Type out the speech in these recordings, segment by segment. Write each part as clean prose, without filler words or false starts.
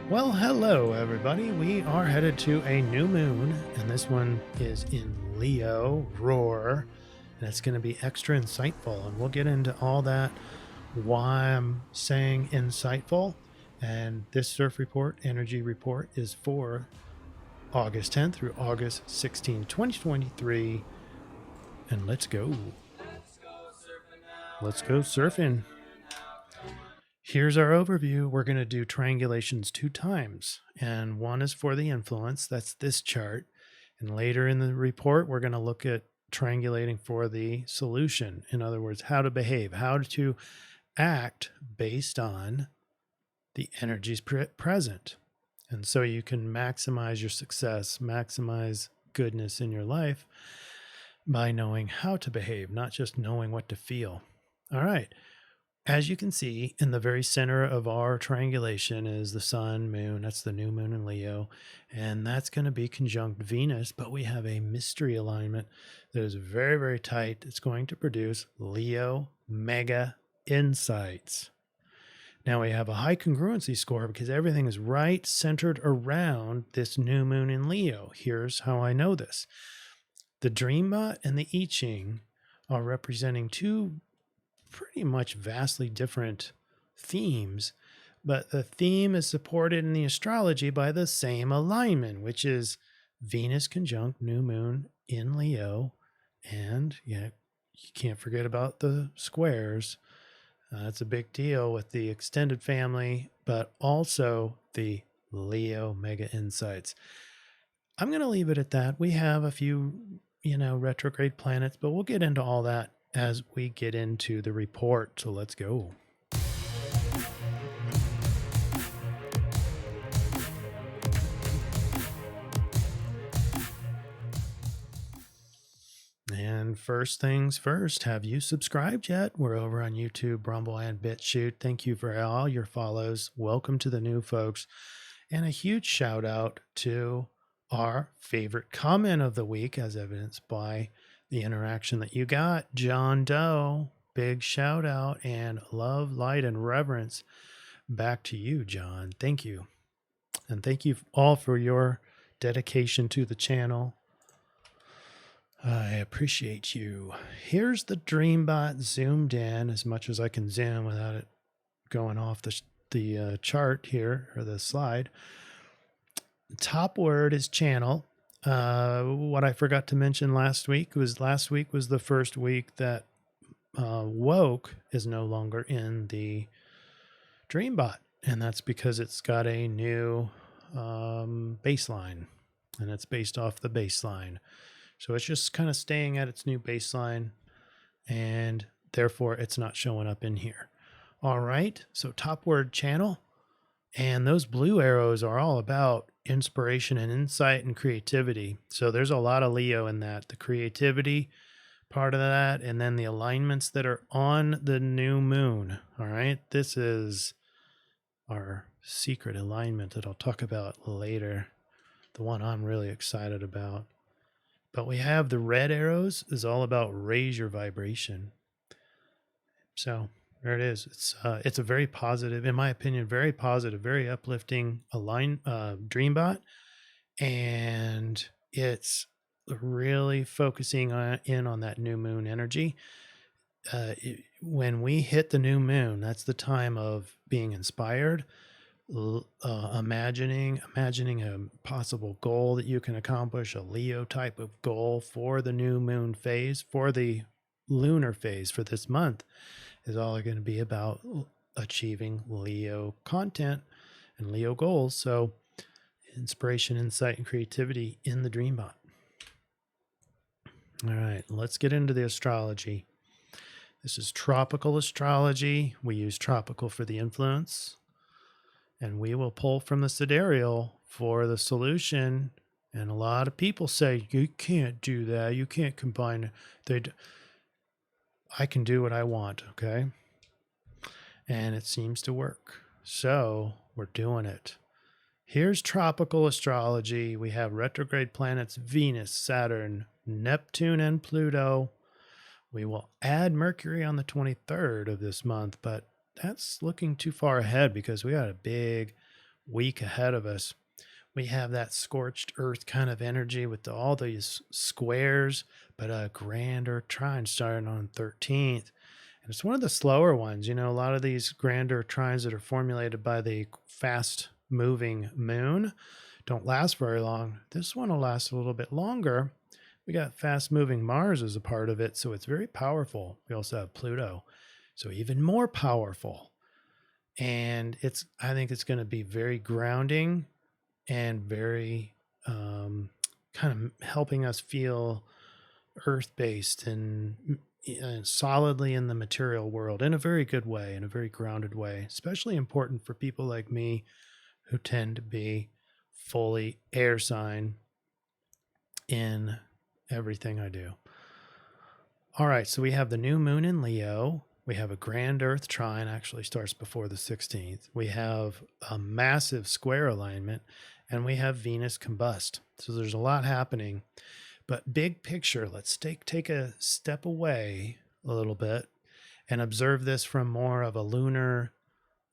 Well, hello everybody. We are headed to a new moon, and this one is in Leo, Roar, and it's going to be extra insightful, and we'll get into all that, why I'm saying insightful. And this surf report, energy report, is for August 10th through August 16th, 2023. And let's go. Let's go surfing. Here's our overview. We're going to do triangulations 2 times, and one is for the influence. That's this chart. And later in the report, we're going to look at triangulating for the solution. In other words, how to behave, how to act based on the energies present. And so you can maximize your success, maximize goodness in your life by knowing how to behave, not just knowing what to feel. All right. As you can see, in the very center of our triangulation is the sun, moon. That's the new moon in Leo. And that's going to be conjunct Venus, but we have a mystery alignment that is very, very tight. It's going to produce Leo mega insights. Now we have a high congruency score because everything is right centered around this new moon in Leo. Here's how I know this. The Dreambot and the I-Ching are representing two pretty much vastly different themes, but the theme is supported in the astrology by the same alignment, which is Venus conjunct new moon in Leo. And you can't forget about the squares. It's a big deal with the extended family, but also the Leo mega insights. I'm going to leave it at that. We have a few, retrograde planets, but we'll get into all that as we get into the report. So let's go. And first things first, have you subscribed yet? We're over on YouTube, Rumble, and BitChute. Thank you for all your follows. Welcome to the new folks. And a huge shout out to our favorite comment of the week, as evidenced by the interaction that you got. John Doe, big shout out and love, light, and reverence back to you, John. Thank you. And thank you all for your dedication to the channel. I appreciate you. Here's the Dreambot zoomed in as much as I can zoom without it going off the chart here, or the slide. The top word is channel. What I forgot to mention last week was the first week that woke is no longer in the Dreambot, and that's because it's got a new baseline, and it's based off the baseline. So it's just kind of staying at its new baseline, and therefore it's not showing up in here. All right, so top word channel, and those blue arrows are all about inspiration and insight and creativity. So there's a lot of Leo in that, the creativity part of that, and then the alignments that are on the new moon. All right, this is our secret alignment that I'll talk about later, the one I'm really excited about. But we have the red arrows is all about raise your vibration. So there it is. It's a very positive, in my opinion, very positive, very uplifting Dreambot, and it's really focusing in on that new moon energy. When we hit the new moon, that's the time of being inspired, imagining a possible goal that you can accomplish, a Leo type of goal for the new moon phase, for the lunar phase for this month, is all going to be about achieving Leo content and Leo goals. So inspiration, insight, and creativity in the Dreambot. All right, let's get into the astrology. This is Tropical Astrology. We use tropical for the influence, and we will pull from the Sidereal for the solution. And a lot of people say, you can't do that. You can't combine. I can do what I want, okay? And it seems to work. So we're doing it. Here's Tropical Astrology. We have retrograde planets, Venus, Saturn, Neptune, and Pluto. We will add Mercury on the 23rd of this month, but that's looking too far ahead because we got a big week ahead of us. We have that scorched earth kind of energy with all these squares, but a grander trine starting on 13th. And it's one of the slower ones. A lot of these grander trines that are formulated by the fast moving moon don't last very long. This one will last a little bit longer. We got fast moving Mars as a part of it, so it's very powerful. We also have Pluto, so even more powerful. And I think it's going to be very grounding and very kind of helping us feel earth-based and solidly in the material world in a very good way, in a very grounded way, especially important for people like me who tend to be fully air sign in everything I do. All right, so we have the new moon in Leo. We have a grand earth trine, actually starts before the 16th. We have a massive square alignment, and we have Venus combust. So there's a lot happening. But big picture, let's take a step away a little bit and observe this from more of a lunar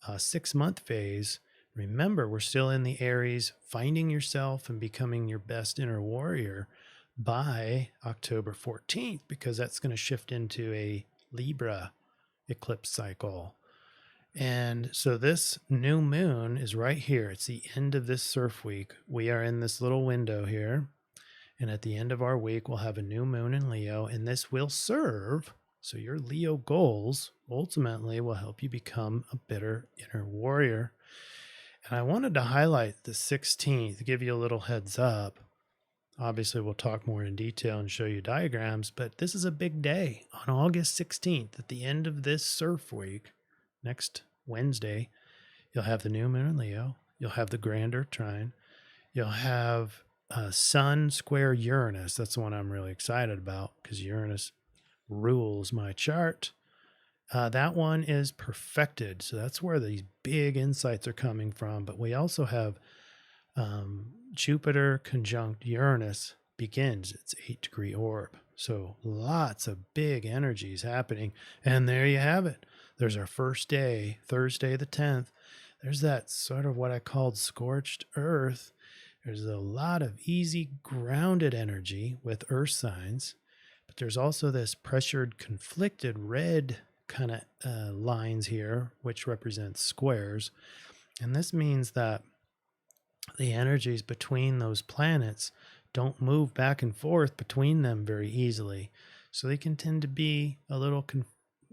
6-month phase. Remember, we're still in the Aries, finding yourself and becoming your best inner warrior by October 14th, because that's going to shift into a Libra eclipse cycle. And so this new moon is right here. It's the end of this CIRF week. We are in this little window here. And at the end of our week, we'll have a new moon in Leo, and this will serve. So your Leo goals ultimately will help you become a better inner warrior. And I wanted to highlight the 16th, give you a little heads up. Obviously, we'll talk more in detail and show you diagrams, but this is a big day on August 16th. At the end of this CIRF week, next Wednesday, you'll have the new moon in Leo. You'll have the grander trine. You'll have Sun square Uranus. That's the one I'm really excited about because Uranus rules my chart. That one is perfected. So that's where these big insights are coming from. But we also have Jupiter conjunct Uranus begins its 8-degree orb. So lots of big energies happening. And there you have it. There's our first day, Thursday the 10th. There's that sort of what I called scorched earth. There's a lot of easy, grounded energy with earth signs, but there's also this pressured, conflicted red kind of lines here, which represents squares. And this means that the energies between those planets don't move back and forth between them very easily. So they can tend to be a little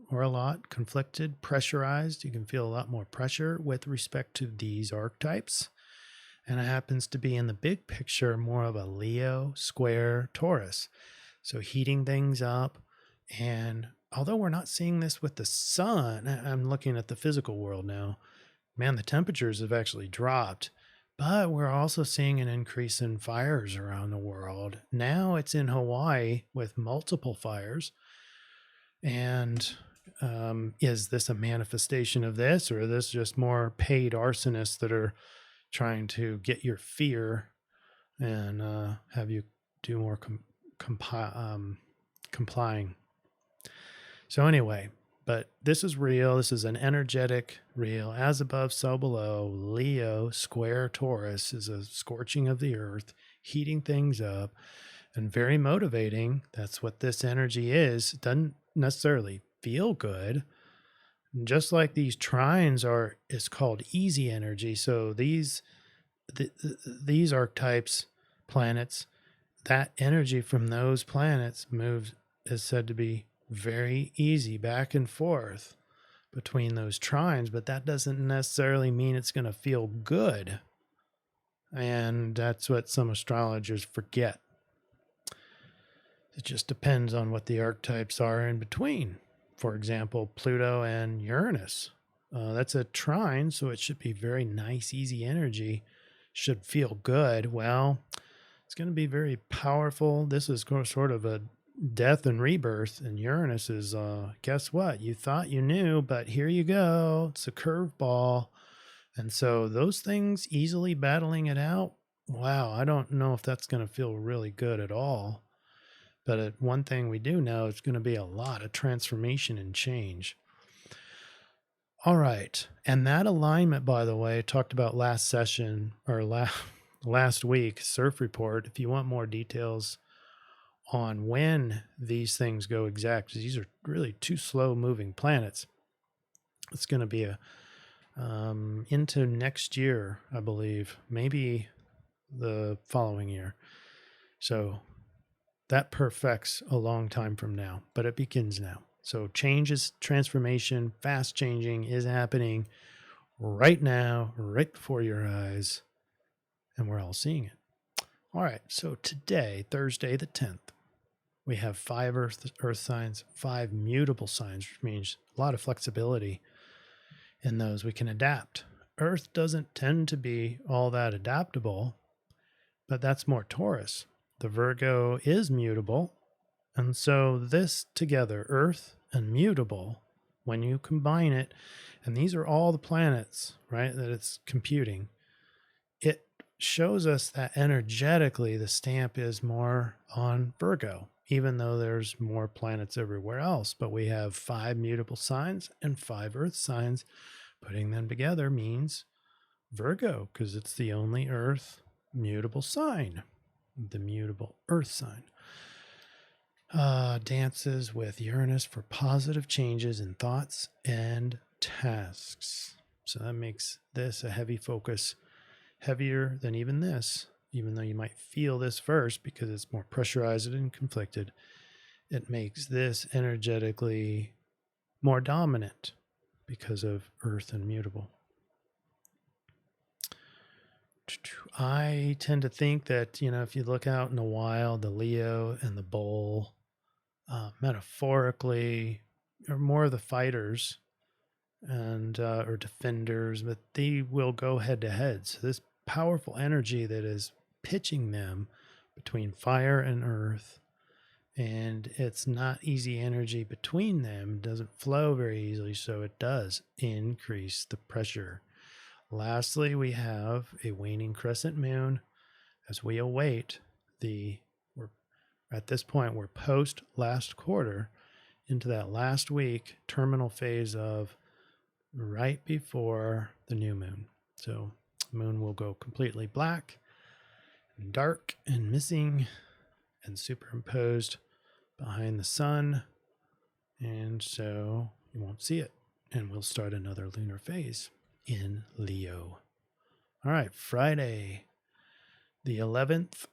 or a lot conflicted, pressurized. You can feel a lot more pressure with respect to these archetypes. And it happens to be in the big picture more of a Leo square Taurus. So heating things up. And although we're not seeing this with the sun, I'm looking at the physical world now. Man, the temperatures have actually dropped. But we're also seeing an increase in fires around the world. Now it's in Hawaii with multiple fires. And is this a manifestation of this, or is this just more paid arsonists that are trying to get your fear and have you do more complying? So anyway, but this is real. This is an energetic real. As above, so below. Leo square Taurus is a scorching of the earth, heating things up, and very motivating. That's what this energy is. It doesn't necessarily feel good. Just like these trines is called easy energy. So these archetypes, planets, that energy from those planets is said to be very easy back and forth between those trines, but that doesn't necessarily mean it's going to feel good. And that's what some astrologers forget. It just depends on what the archetypes are in between. For example, Pluto and Uranus. That's a trine, so it should be very nice, easy energy. Should feel good. Well, it's going to be very powerful. This is sort of a death and rebirth. And Uranus is, guess what? You thought you knew, but here you go. It's a curveball. And so those things easily battling it out. Wow, I don't know if that's going to feel really good at all. But one thing we do know, it's going to be a lot of transformation and change. All right. And that alignment, by the way, talked about last session or last week, CIRF report. If you want more details on when these things go exact, these are really two slow moving planets. It's going to be into next year, I believe, maybe the following year. So that perfects a long time from now, but it begins now. So changes, transformation, fast changing is happening right now, right before your eyes, and we're all seeing it. All right, so today, Thursday the 10th, we have 5 earth signs, 5 mutable signs, which means a lot of flexibility in those. We can adapt. Earth doesn't tend to be all that adaptable, but that's more Taurus. The Virgo is mutable. And so this together, Earth and mutable, when you combine it, and these are all the planets, right, that it's computing, it shows us that energetically the stamp is more on Virgo, even though there's more planets everywhere else. But we have 5 mutable signs and 5 Earth signs. Putting them together means Virgo, because it's the only Earth mutable sign, the mutable Earth sign. Dances with Uranus for positive changes in thoughts and tasks. So that makes this a heavy focus, heavier than even this, even though you might feel this first because it's more pressurized and conflicted. It makes this energetically more dominant because of Earth and mutable. I tend to think that, if you look out in the wild, the Leo and the Bull, metaphorically, are more of the fighters and or defenders, but they will go head to head. So this powerful energy that is pitching them between fire and earth, and it's not easy energy between them, doesn't flow very easily, so it does increase the pressure. Lastly, we have a waning crescent moon as we await at this point, we're post last quarter into that last week terminal phase of right before the new moon. So the moon will go completely black and dark and missing and superimposed behind the sun. And so you won't see it. And we'll start another lunar phase in Leo. All right, Friday, the 11th.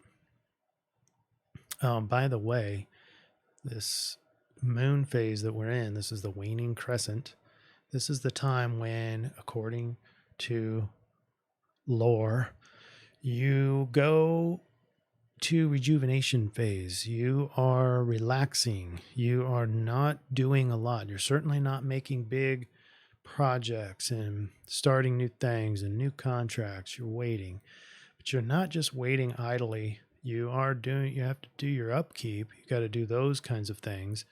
By the way, this moon phase that we're in, this is the waning crescent. This is the time when, according to lore, you go to rejuvenation phase. You are relaxing. You are not doing a lot. You're certainly not making big projects and starting new things and new contracts. You're waiting, but you're not just waiting idly. You have to do your upkeep. You got to do those kinds of things.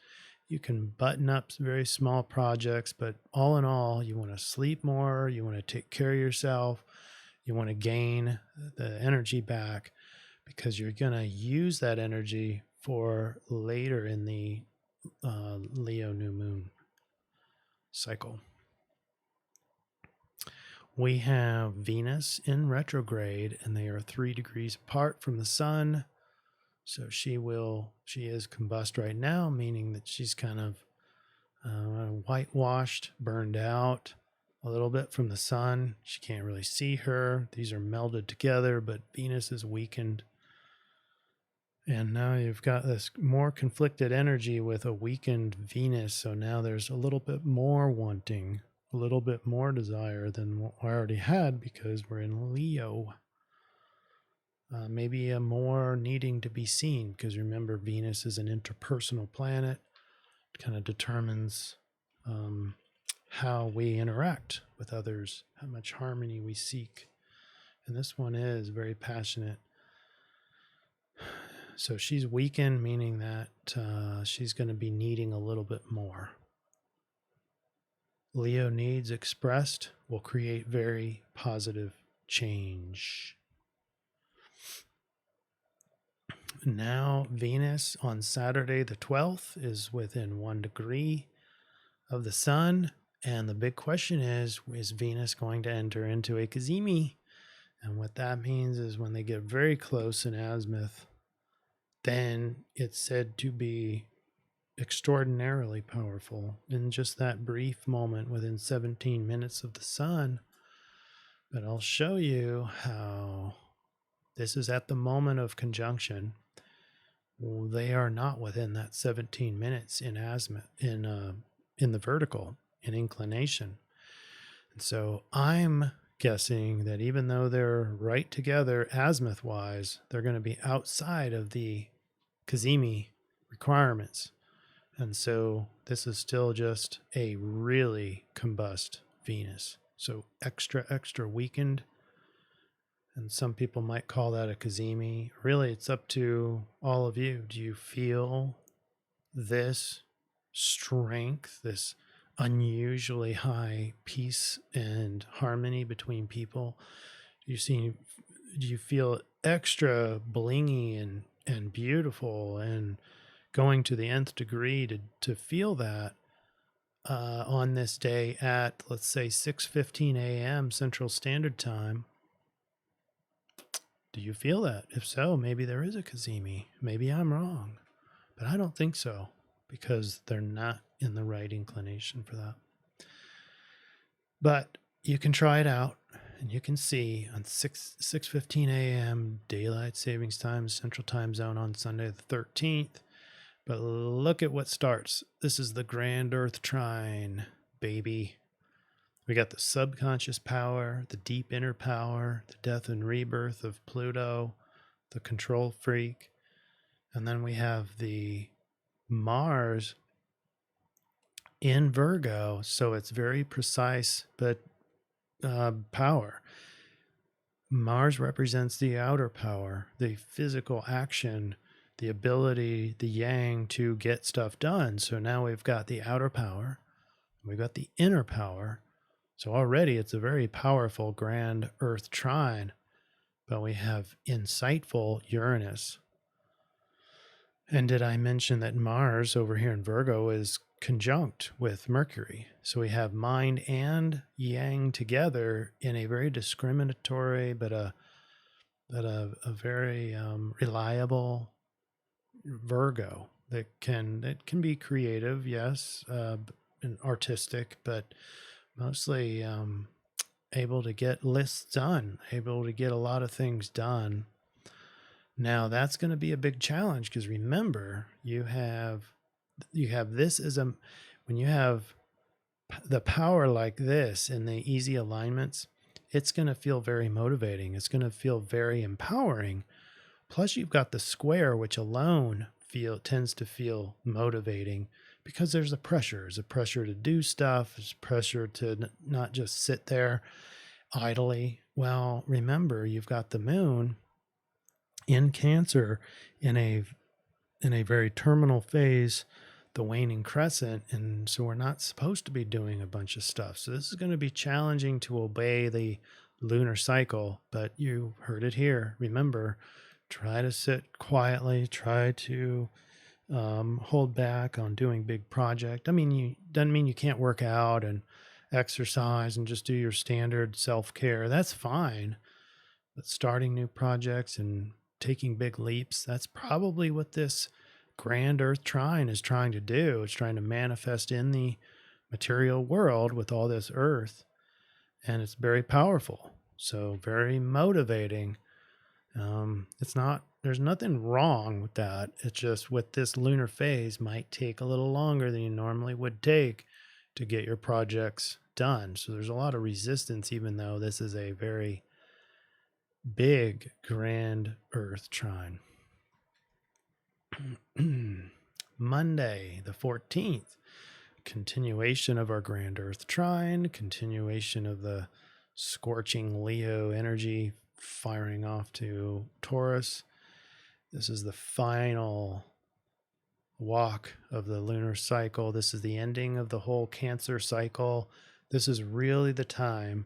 You can button up very small projects, but all in all, you want to sleep more. You want to take care of yourself. You want to gain the energy back because you're going to use that energy for later in the Leo new moon cycle. We have Venus in retrograde, and they are 3 degrees apart from the sun. So she is combust right now, meaning that she's kind of whitewashed, burned out a little bit from the sun. She can't really see her. These are melded together, but Venus is weakened. And now you've got this more conflicted energy with a weakened Venus. So now there's a little bit more wanting, a little bit more desire than what I already had because we're in Leo. Maybe a more needing to be seen because remember, Venus is an interpersonal planet. It kind of determines how we interact with others, how much harmony we seek. And this one is very passionate. So she's weakened, meaning that she's going to be needing a little bit more. Leo needs expressed will create very positive change. Now Venus on Saturday the 12th is within 1 degree of the sun, And the big question is Venus going to enter into a cazimi? And what that means is when they get very close in azimuth, then it's said to be extraordinarily powerful in just that brief moment within 17 minutes of the sun. But I'll show you how this is at the moment of conjunction. They are not within that 17 minutes in azimuth, in the vertical, in inclination. And so I'm guessing that even though they're right together azimuth wise, they're going to be outside of the cazimi requirements. And so this is still just a really combust Venus. So extra weakened. And some people might call that a cazimi. Really, it's up to all of you. Do you feel this strength, this unusually high peace and harmony between people? Do you feel extra blingy and beautiful and going to the nth degree to feel that on this day at, let's say, 6:15 a.m. Central Standard Time? Do you feel that? If so, maybe there is a cazimi. Maybe I'm wrong, but I don't think so, because they're not in the right inclination for that. But you can try it out, and you can see on 6:15 a.m. Daylight Savings Time, Central Time Zone on Sunday the 13th. But look at what starts. This is the Grand Earth Trine, baby. We got the subconscious power, the deep inner power, the death and rebirth of Pluto, the control freak. And then we have the Mars in Virgo. So it's very precise, but power. Mars represents the outer power, the physical action, the ability, the yang to get stuff done. So now we've got the outer power, we've got the inner power. So already it's a very powerful grand Earth trine, but we have insightful Uranus. And did I mention that Mars over here in Virgo is conjunct with Mercury? So we have mind and yang together in a very discriminatory, but a very reliable Virgo that can be creative, yes, and artistic, but mostly able to get lists done, able to get a lot of things done. Now that's going to be a big challenge, because remember, you have this as when you have the power like this in the easy alignments, it's going to feel very motivating. It's going to feel very empowering. Plus you've got the square, which alone tends to feel motivating, because there's a pressure. There's a pressure to do stuff. There's pressure to not just sit there idly. Well, remember, you've got the moon in Cancer in a very terminal phase, the waning crescent, and so we're not supposed to be doing a bunch of stuff. So this is going to be challenging to obey the lunar cycle, but you heard it here. Remember, try to sit quietly, try to hold back on doing big project. I mean, doesn't mean you can't work out and exercise and just do your standard self-care. That's fine. But starting new projects and taking big leaps, that's probably what this grand Earth trine is trying to do. It's trying to manifest in the material world with all this Earth, and it's very powerful. So very motivating. There's nothing wrong with that. It's just with this lunar phase might take a little longer than you normally would take to get your projects done. So there's a lot of resistance, even though this is a very big grand Earth trine. Monday, the 14th, continuation of our grand Earth trine, continuation of the scorching Leo energy firing off to Taurus. This is the final walk of the lunar cycle. This is the ending of the whole Cancer cycle. This is really the time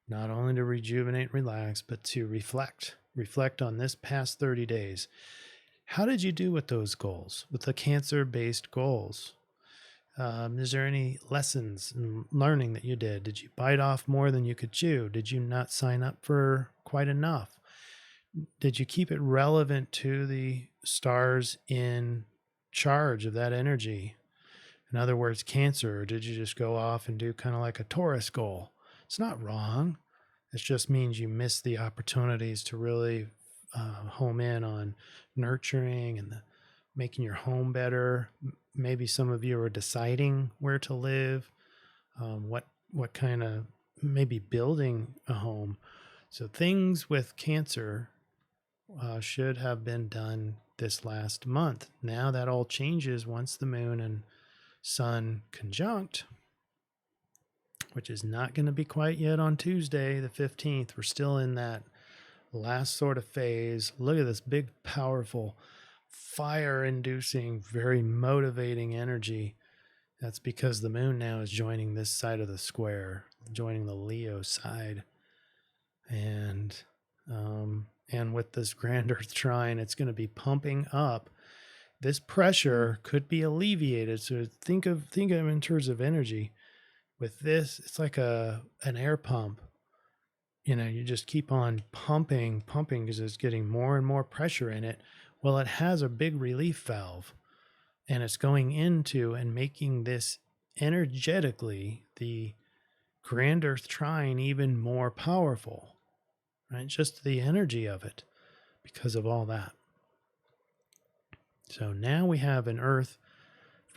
not only to rejuvenate, relax, but to reflect on this past 30 days. How did you do with those goals, with the Cancer-based goals? Is there any lessons and learning that you did? Did you bite off more than you could chew? Did you not sign up for quite enough? Did you keep it relevant to the stars in charge of that energy? In other words, Cancer, or did you just go off and do kind of like a Taurus goal? It's not wrong. It just means you missed the opportunities to really home in on nurturing and making your home better. Maybe some of you are deciding where to live, what kind of, maybe building a home. So things with Cancer should have been done this last month. Now that all changes once the moon and sun conjunct, which is not going to be quite yet on Tuesday, the 15th. We're still in that last sort of phase. Look at this big, powerful, fire-inducing, very motivating energy. That's because the moon now is joining this side of the square, joining the Leo side. And with this grand Earth trine, it's going to be pumping up. This pressure could be alleviated. So think of it in terms of energy. With this, it's like an air pump. You just keep on pumping because it's getting more and more pressure in it. Well, it has a big relief valve, and it's going into and making this energetically, the grand Earth trine, even more powerful, right? Just the energy of it because of all that. So now we have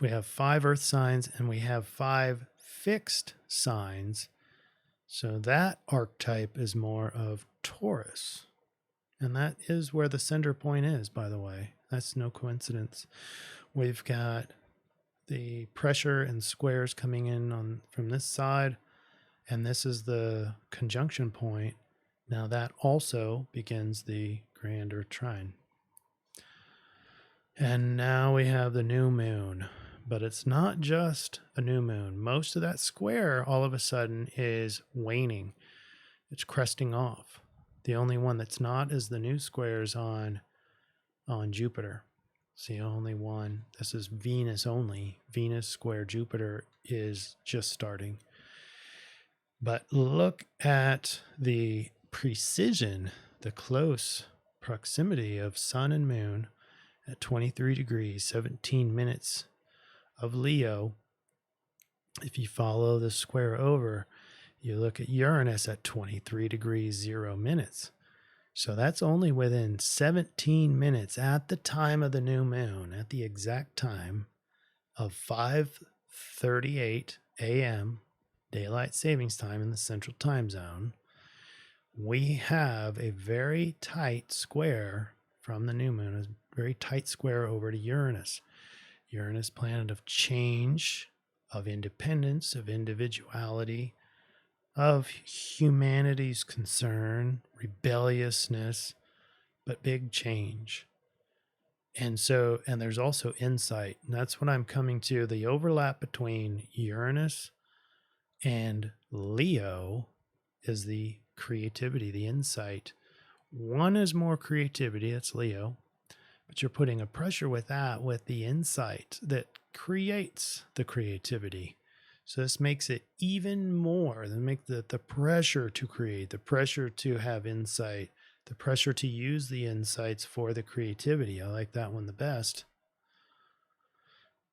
we have 5 Earth signs, and we have 5 fixed signs. So that archetype is more of Taurus. And that is where the center point is, by the way. That's no coincidence. We've got the pressure and squares coming in from this side, and this is the conjunction point. Now that also begins the grand Earth trine. And now we have the new moon. But it's not just a new moon. Most of that square all of a sudden is waning. It's cresting off. The only one that's not is the new squares on Jupiter. It's the only one. This is Venus only. Venus square Jupiter is just starting. But look at the precision, the close proximity of sun and moon at 23 degrees, 17 minutes of Leo. If you follow the square over, you look at Uranus at 23 degrees 0 minutes. So that's only within 17 minutes at the time of the new moon, at the exact time of 5:38 a.m. daylight savings time in the central time zone. We have a very tight square from the new moon, a very tight square over to Uranus. Uranus, planet of change, of independence, of individuality, of humanity's concern, rebelliousness, but big change. And there's also insight. And that's what I'm coming to. The overlap between Uranus and Leo is the creativity, the insight. One is more creativity, that's Leo. But you're putting a pressure with that, with the insight that creates the creativity. So this makes it even more, than make the pressure to create, the pressure to have insight, the pressure to use the insights for the creativity. I like that one the best.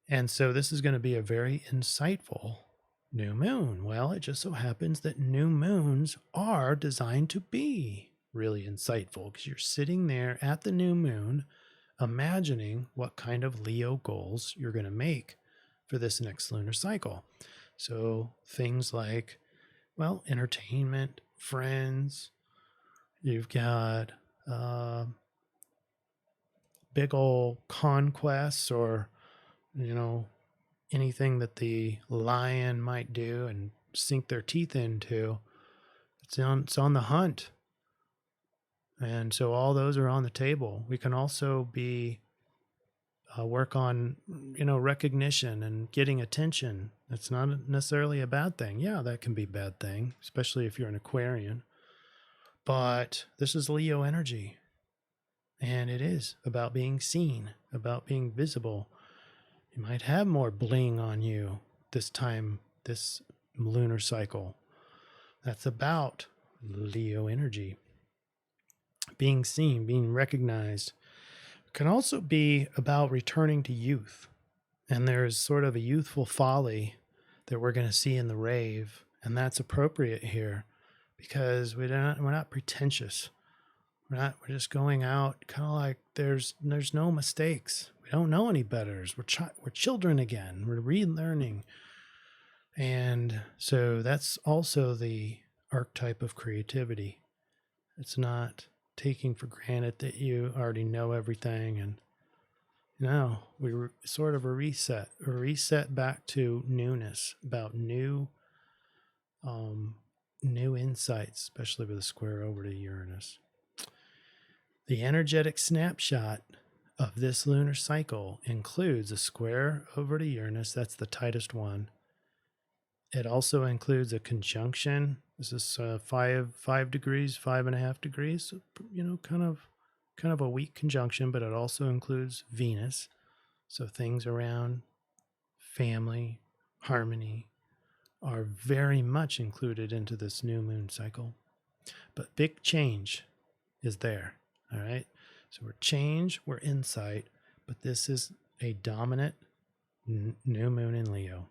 And so this is going to be a very insightful new moon. Well, it just so happens that new moons are designed to be really insightful, because you're sitting there at the new moon imagining what kind of Leo goals you're going to make for this next lunar cycle. So things like, well, entertainment, friends, you've got big old conquests, or, anything that the lion might do and sink their teeth into. It's on the hunt. And so all those are on the table. We can also be work on, recognition and getting attention. That's not necessarily a bad thing. Yeah, that can be a bad thing, especially if you're an Aquarian. But this is Leo energy. And it is about being seen, about being visible. You might have more bling on you this time, this lunar cycle. That's about Leo energy. Being seen, being recognized. Can also be about returning to youth. And there's sort of a youthful folly that we're going to see in the rave. And that's appropriate here because we're not pretentious. We're just going out kind of like there's no mistakes. We don't know any better. We're children again. We're relearning. And so that's also the archetype of creativity. It's not taking for granted that you already know everything. And no, we were sort of a reset back to newness, about new insights, especially with a square over to Uranus. The energetic snapshot of this lunar cycle includes a square over to Uranus. That's the tightest one. It also includes a conjunction. This is 5 degrees, 5.5 degrees. So, kind of a weak conjunction, but it also includes Venus. So things around family, harmony are very much included into this new moon cycle. But big change is there. All right. So we're insight, but this is a dominant new moon in Leo.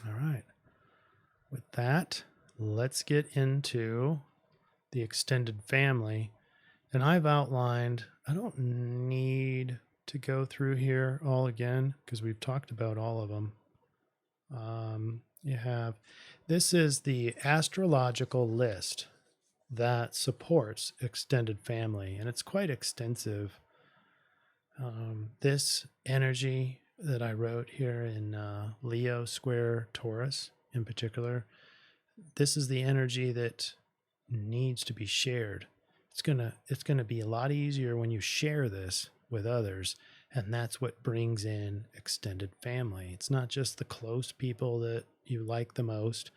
All right. With that, let's get into the extended family. And I've outlined, I don't need to go through here all again because we've talked about all of them. This is the astrological list that supports extended family, and it's quite extensive. This energy that I wrote here in Leo square Taurus in particular, this is the energy that needs to be shared. It's gonna be a lot easier when you share this with others, and that's what brings in extended family. It's not just the close people that you like the most.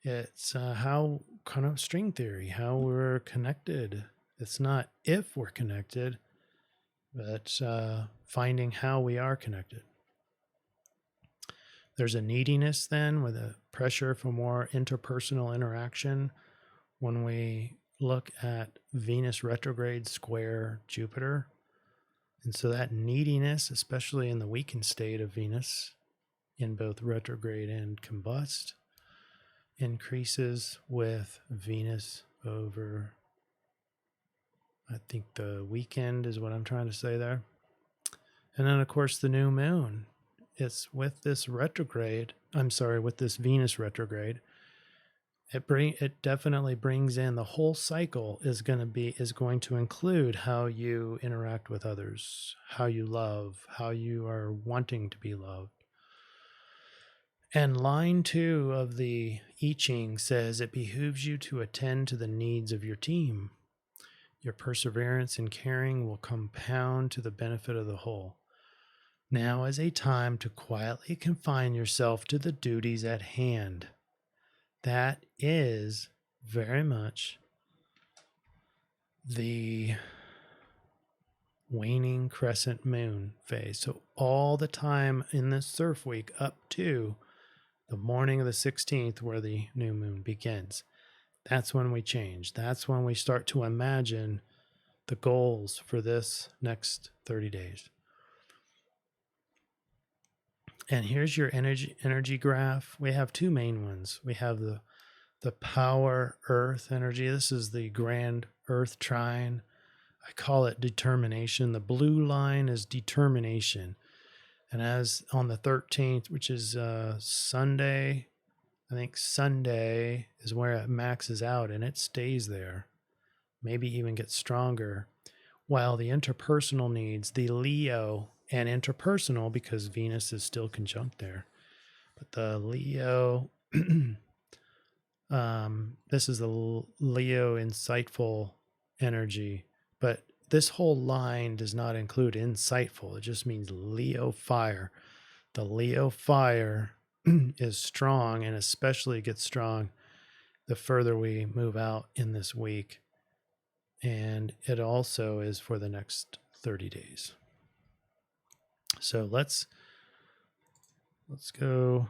It's how kind of string theory, how we're connected. It's not if we're connected, but finding how we are connected. There's a neediness then with a pressure for more interpersonal interaction when we look at Venus retrograde square Jupiter. And so that neediness, especially in the weakened state of Venus in both retrograde and combust, increases with Venus over, I think the weekend is what I'm trying to say there. And then of course the new moon, it's with this with this Venus retrograde, it definitely brings in the whole cycle is going to include how you interact with others, how you love, how you are wanting to be loved. And line 2 of the I-Ching says it behooves you to attend to the needs of your team. Your perseverance and caring will compound to the benefit of the whole. Now is a time to quietly confine yourself to the duties at hand. That is very much the waning crescent moon phase. So all the time in this CIRF week up to the morning of the 16th where the new moon begins. That's when we change. That's when we start to imagine the goals for this next 30 days. And here's your energy graph. We have 2 main ones. We have the power earth energy. This is the grand earth trine. I call it determination. The blue line is determination. And as on the 13th, which is Sunday, I think Sunday is where it maxes out and it stays there, maybe even gets stronger. While the interpersonal needs, the Leo and interpersonal, because Venus is still conjunct there, but the Leo, this is the Leo insightful energy, but this whole line does not include insightful. It just means Leo fire. The Leo fire is strong, and especially gets strong the further we move out in this week. And it also is for the next 30 days. So let's go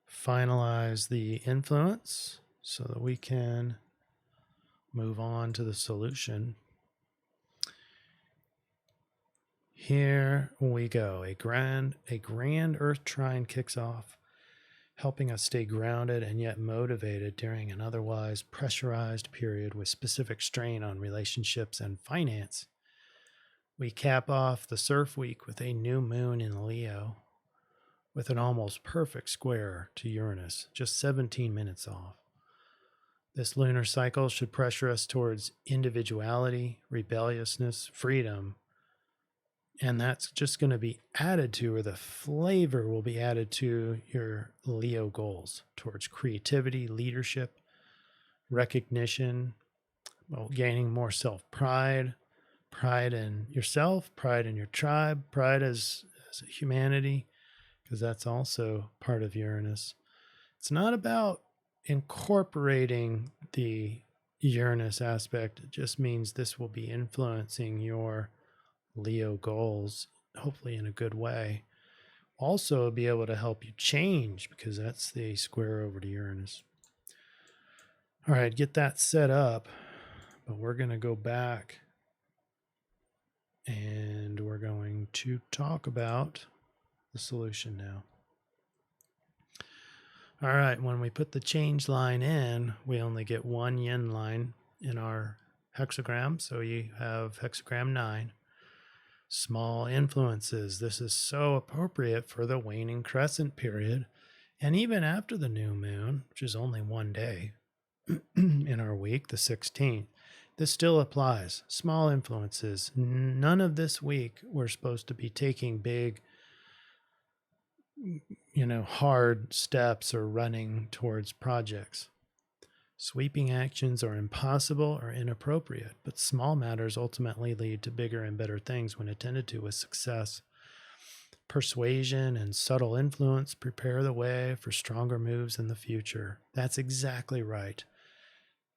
finalize the influence so that we can move on to the solution. Here we go. A grand Earth trine kicks off, helping us stay grounded and yet motivated during an otherwise pressurized period with specific strain on relationships and finance. We cap off the CIRF week with a new moon in Leo, with an almost perfect square to Uranus, just 17 minutes off. This lunar cycle should pressure us towards individuality, rebelliousness, freedom, and that's just going to be added to, or the flavor will be added to your Leo goals towards creativity, leadership, recognition, gaining more self-pride, pride in yourself, pride in your tribe, pride as humanity, because that's also part of Uranus. It's not about incorporating the Uranus aspect. It just means this will be influencing your Leo goals, hopefully in a good way. Also be able to help you change, because that's the square over to Uranus. All right, get that set up, but we're going to go back and we're going to talk about the solution now. All right, when we put the change line in, we only get one yin line in our hexagram. So you have hexagram 9. Small influences. This is so appropriate for the waning crescent period. And even after the new moon, which is only one day in our week, the 16th, this still applies. Small influences. None of this week we're supposed to be taking big, hard steps or running towards projects. Sweeping actions are impossible or inappropriate, but small matters ultimately lead to bigger and better things when attended to with success. Persuasion and subtle influence prepare the way for stronger moves in the future. That's exactly right.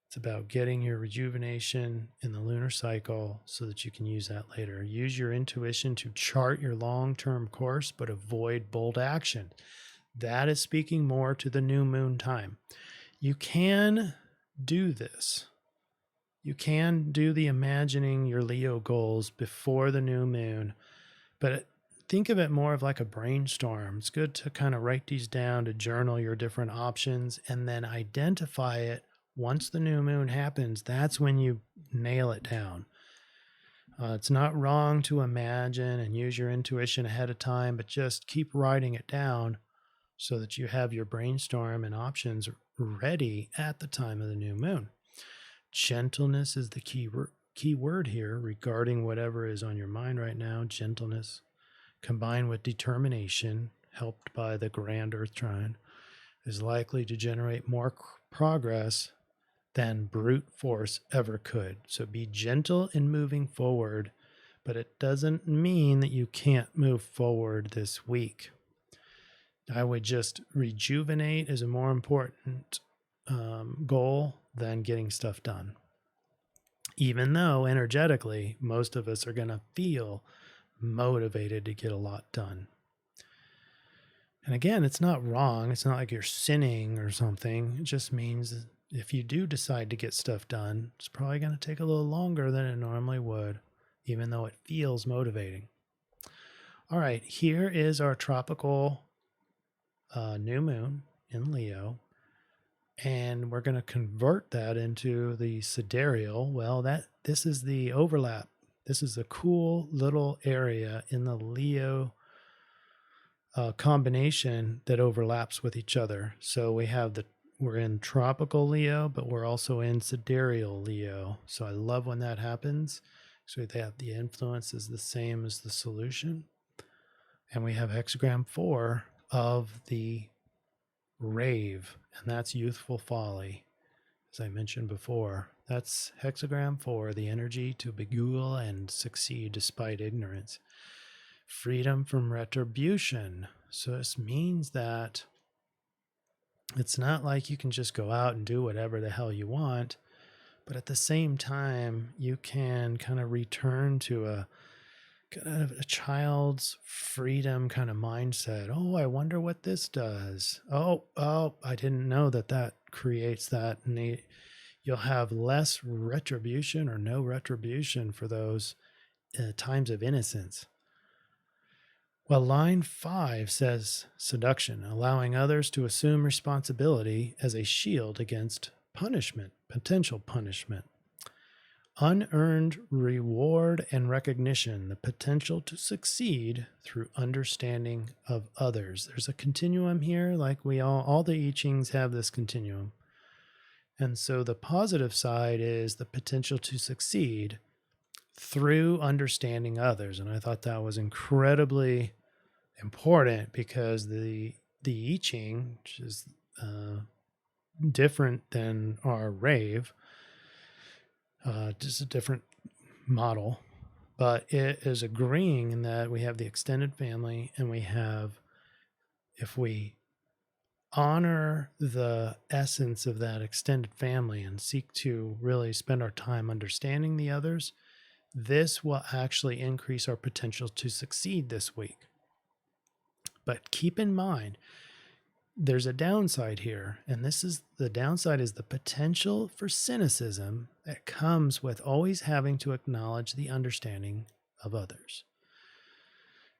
It's about getting your rejuvenation in the lunar cycle so that you can use that later. Use your intuition to chart your long-term course, but avoid bold action. That is speaking more to the new moon time. You can do this. You can do the imagining your Leo goals before the new moon, but think of it more of like a brainstorm. It's good to kind of write these down, to journal your different options, and then identify it. Once the new moon happens, that's when you nail it down. It's not wrong to imagine and use your intuition ahead of time, but just keep writing it down so that you have your brainstorm and options ready at the time of the new moon. Gentleness is the key word here regarding whatever is on your mind right now. Gentleness, combined with determination, helped by the grand Earth trine, is likely to generate more progress than brute force ever could. So be gentle in moving forward, but it doesn't mean that you can't move forward this week. I would just rejuvenate is a more important goal than getting stuff done. Even though energetically, most of us are going to feel motivated to get a lot done. And again, it's not wrong. It's not like you're sinning or something. It just means if you do decide to get stuff done, it's probably going to take a little longer than it normally would, even though it feels motivating. All right, here is our tropical new moon in Leo, and we're going to convert that into the sidereal. Well, this is the overlap. This is a cool little area in the Leo combination that overlaps with each other. So we're in tropical Leo, but we're also in sidereal Leo. So I love when that happens. So they have the influence is the same as the solution. And we have hexagram 4 of the rave, and that's youthful folly. As I mentioned before, that's hexagram 4, the energy to beguile and succeed despite ignorance. Freedom from retribution. So this means that it's not like you can just go out and do whatever the hell you want, but at the same time, you can kind of return to kind of a child's freedom kind of mindset. Oh, I wonder what this does. Oh, I didn't know that creates that. And you'll have less retribution or no retribution for those times of innocence. Well, line 5 says seduction, allowing others to assume responsibility as a shield against punishment, potential punishment. Unearned reward and recognition, the potential to succeed through understanding of others. There's a continuum here, like all the I-Chings have this continuum. And so the positive side is the potential to succeed through understanding others. And I thought that was incredibly important because the I-Ching, which is different than our Rave, just a different model, but it is agreeing in that we have the extended family, and we have, if we honor the essence of that extended family and seek to really spend our time understanding the others, this will actually increase our potential to succeed this week. But keep in mind, there's a downside here, and the downside is the potential for cynicism that comes with always having to acknowledge the understanding of others.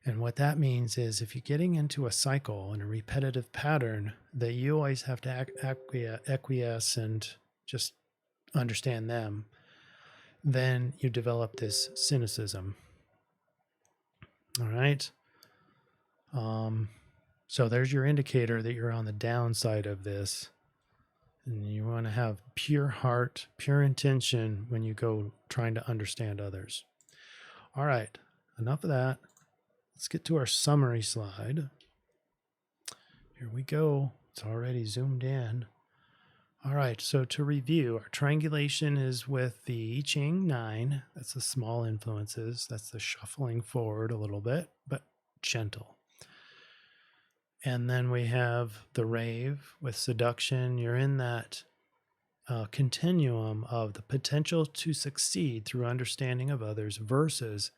And what that means is if you're getting into a cycle and a repetitive pattern that you always have to acquiesce and just understand them, then you develop this cynicism. All right. So there's your indicator that you're on the downside of this. And you want to have pure heart, pure intention when you go trying to understand others. All right, enough of that. Let's get to our summary slide. Here we go. It's already zoomed in. All right, so to review, our triangulation is with the I-Ching 9. That's the small influences. That's the shuffling forward a little bit, but gentle. And then we have the Rave with seduction. You're in that continuum of the potential to succeed through understanding of others versus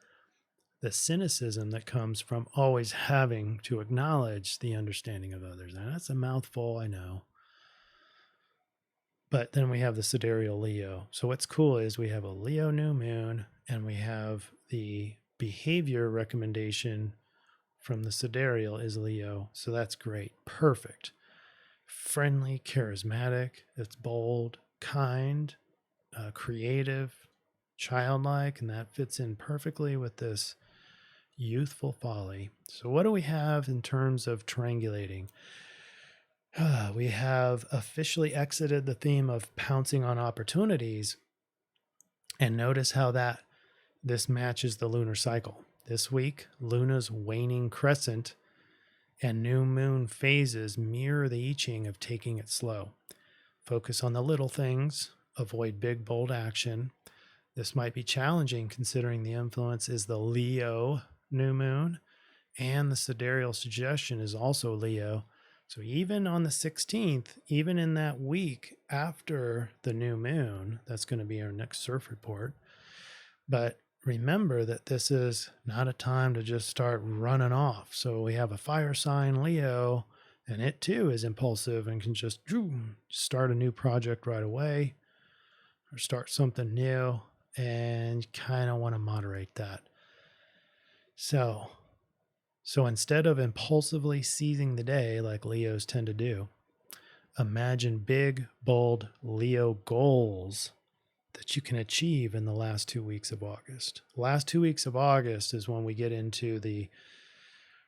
the cynicism that comes from always having to acknowledge the understanding of others. Now, that's a mouthful, I know. But then we have the Sidereal Leo. So what's cool is we have a Leo new moon, and we have the behavior recommendation from the Sidereal is Leo. So that's great. Perfect. Friendly, charismatic. It's bold, kind, creative, childlike, and that fits in perfectly with this youthful folly. So what do we have in terms of triangulating? We have officially exited the theme of pouncing on opportunities, and notice how this matches the lunar cycle. This week, Luna's waning crescent and new moon phases mirror the I-Ching of taking it slow. Focus on the little things, avoid big, bold action. This might be challenging considering the influence is the Leo new moon, and the sidereal suggestion is also Leo. So even on the 16th, even in that week after the new moon, that's going to be our next CIRF report. But remember that this is not a time to just start running off. So we have a fire sign, Leo, and it too is impulsive and can just start a new project right away or start something new, and you kind of want to moderate that. So instead of impulsively seizing the day like Leos tend to do, imagine big, bold Leo goals that you can achieve in the last 2 weeks of August. The last 2 weeks of August is when we get into the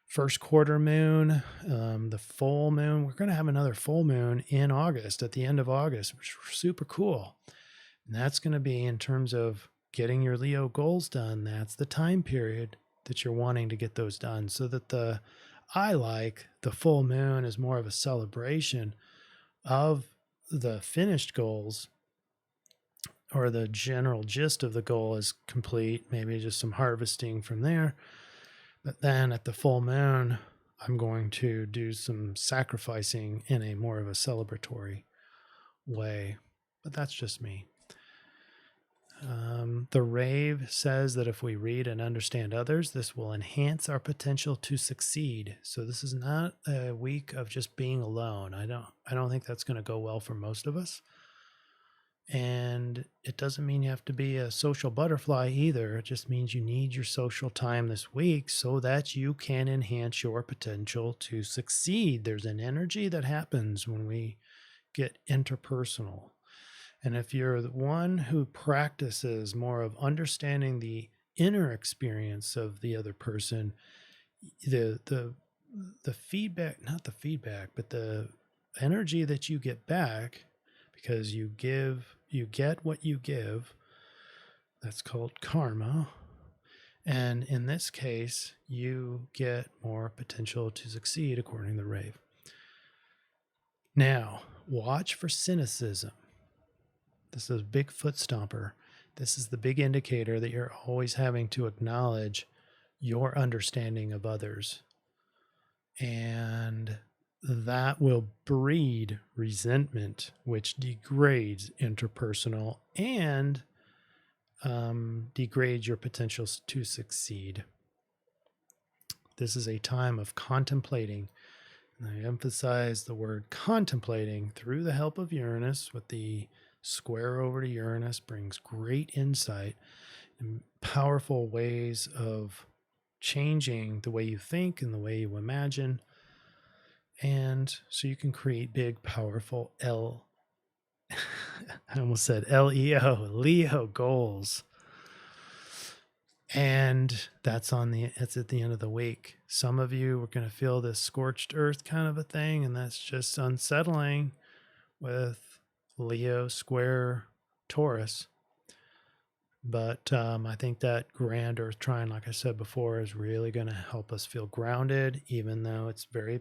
first quarter moon, the full moon. We're going to have another full moon in August, at the end of August, which is super cool. And that's going to be in terms of getting your Leo goals done. That's the time period that you're wanting to get those done, so that the full moon is more of a celebration of the finished goals, or the general gist of the goal is complete, maybe just some harvesting from there. But then at the full moon, I'm going to do some sacrificing in a more of a celebratory way. But that's just me. The Rave says that if we read and understand others, this will enhance our potential to succeed. So this is not a week of just being alone. I don't think that's going to go well for most of us. And it doesn't mean you have to be a social butterfly either. It just means you need your social time this week so that you can enhance your potential to succeed. There's an energy that happens when we get interpersonal. And if you're the one who practices more of understanding the inner experience of the other person, the feedback, not the feedback, but the energy that you get back, because you get what you give. That's called karma. And in this case, you get more potential to succeed, according to Rave. Now, watch for cynicism. This is a big foot stomper. This is the big indicator that you're always having to acknowledge your understanding of others. And that will breed resentment, which degrades interpersonal and degrades your potentials to succeed. This is a time of contemplating. And I emphasize the word contemplating through the help of Uranus. With the square over to Uranus brings great insight and powerful ways of changing the way you think and the way you imagine. And so you can create big, powerful I almost said Leo goals. And that's at the end of the week. Some of you are going to feel this scorched earth kind of a thing, and that's just unsettling with Leo square Taurus. But I think that grand earth trine, like I said before, is really going to help us feel grounded, even though it's very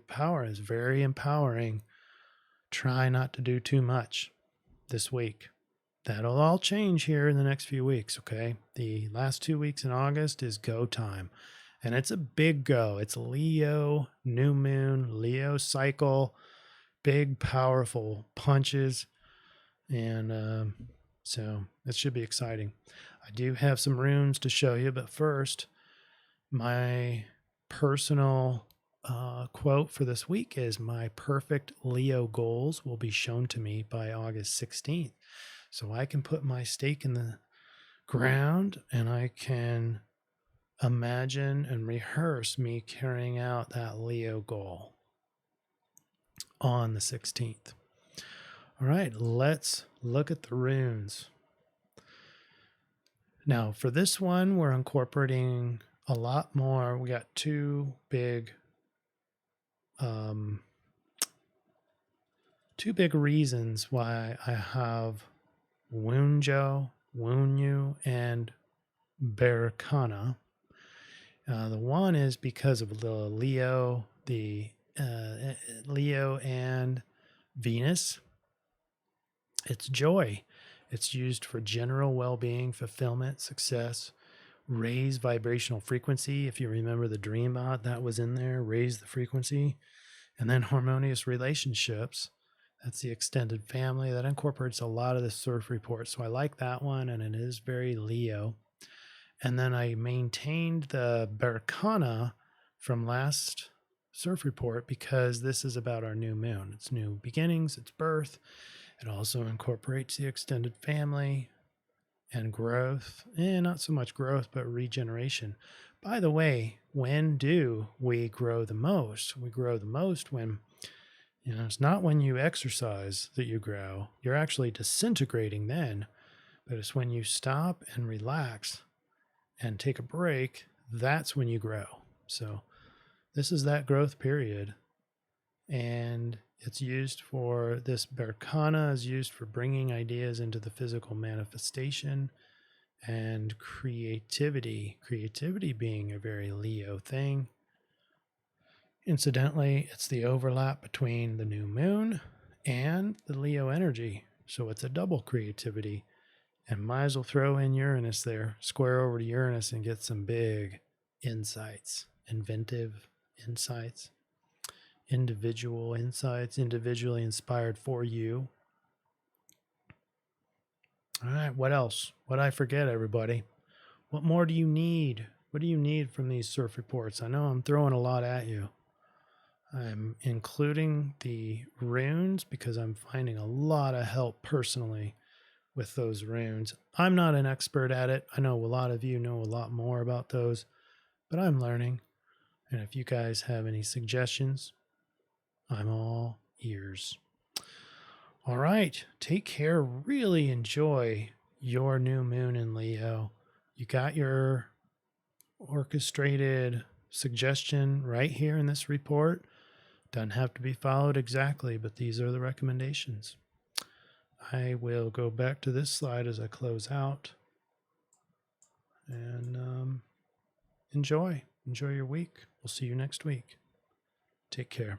empowering. Try not to do too much this week. That'll all change here in the next few weeks, okay? The last 2 weeks in August is go time. And it's a big go. It's Leo, new moon, Leo cycle, big, powerful punches. And so it should be exciting. I do have some runes to show you, but first, my personal quote for this week is my perfect Leo goals will be shown to me by August 16th. So I can put my stake in the ground and I can imagine and rehearse me carrying out that Leo goal on the 16th. All right, let's look at the runes. Now, for this one, we're incorporating a lot more. We got two big reasons why I have Wunjo, Wunyu, and Berkana. The one is because of the Leo and Venus. It's joy. It's used for general well-being, fulfillment, success, raise vibrational frequency. If you remember the Dreambot, that was in there, raise the frequency. And then harmonious relationships. That's the extended family. That incorporates a lot of the CIRF report. So I like that one, and it is very Leo. And then I maintained the Berkana from last CIRF report because this is about our new moon. It's new beginnings, it's birth. It also incorporates the extended family and growth. Not so much growth, but regeneration. By the way, when do we grow the most? We grow the most when, it's not when you exercise that you grow. You're actually disintegrating then. But it's when you stop and relax and take a break, that's when you grow. So this is that growth period. And it's used for, this Berkana is used for bringing ideas into the physical manifestation and creativity. Creativity being a very Leo thing. Incidentally, it's the overlap between the new moon and the Leo energy. So it's a double creativity. And might as well throw in Uranus there, square over to Uranus and get some big insights, inventive insights, individual insights, individually inspired for you. All right, what else? What I forget, everybody? What more do you need? What do you need from these CIRF reports? I know I'm throwing a lot at you. I'm including the runes because I'm finding a lot of help personally with those runes. I'm not an expert at it. I know a lot of you know a lot more about those, but I'm learning. And if you guys have any suggestions, I'm all ears. All right. Take care. Really enjoy your new moon in Leo. You got your orchestrated suggestion right here in this report. Doesn't have to be followed exactly, but these are the recommendations. I will go back to this slide as I close out. And enjoy your week. We'll see you next week. Take care.